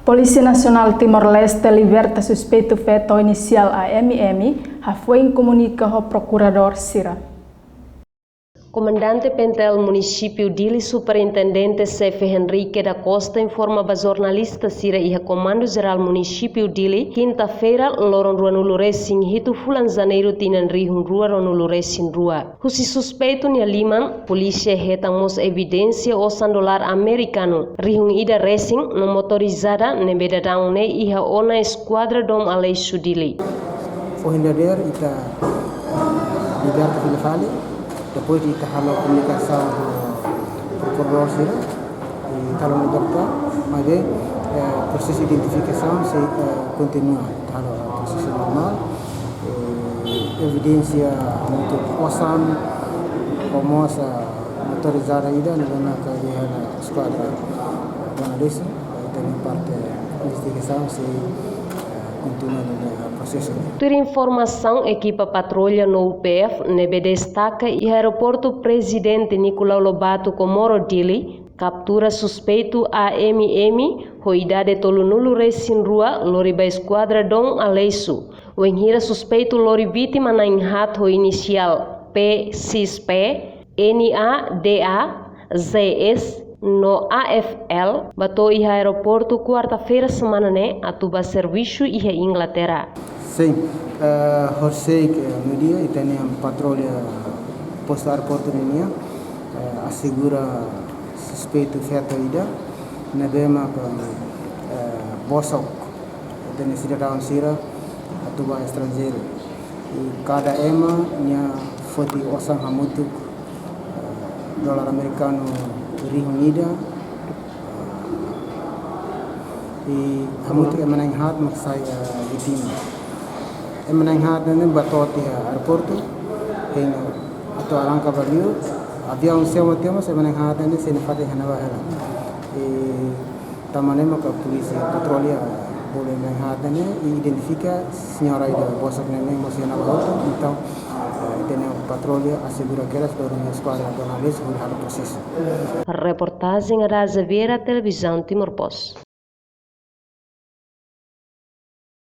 Polícia Nacional Timor-Leste liberta suspeito feto inicial AMM, foi comunica ao procurador Sira. Comandante Pentel Município Dili Superintendente Sefe Henrique da Costa informa a jornalista Sira e a Comando Geral Município Dili quinta-feira loron rua nuluresin hitu fulan janeiro tinan rihun rua nuluresin rua. Husi suspeito nia liman, polícia retamos evidência o $100 americano. Rihun ida racing no motorizada nebeda daune iha ona esquadra dom aleixo Dili. O hendader ita liberta fila fali. Depois de halau komunikasi procurador Sira, kalau dokter, mas proses identifikasi se continua, halau proses normal, evidência untuk kosan, komosa motorizada ida negara kerja skuadra, dan desa, dan parte investigasi se continua no processo. Ter informação, equipa patrulha no UPF nebe destaca e aeroporto Presidente Nicolau Lobato Comoro Dili captura suspeito AMM hoidade tolunulu resin rua lori ba esquadra dom aleisu. O enhira suspeito lori vítima na inhat ho inicial P6P NADA ZS no AFL, bato iha aeroporto quarta-feira semana ne atuba serviço iha Inglaterra. Sim, horsei no dia e tem patrulha posto aeroporto nenia assegura suspeito feto ida na bema bosok tem cidadão Sira atuba estrangeiro e cada ema nia foti osang hamutuk dolar americano Unida e hamutuk emanang hat maksai vitina emanang hat nene batot aeroporto hing atau alangka baliu avião sewa tema emanang hat nene senefate hanawa hela e tamane maka polisi patrulha boleh emanang hat nene identifica senhora ida bosok nene mosiana auto então tem patrulha assegura que elas dormem esquadra jornalista por hal processo. Reportagem Araza Vera, Televisão Timor-Post.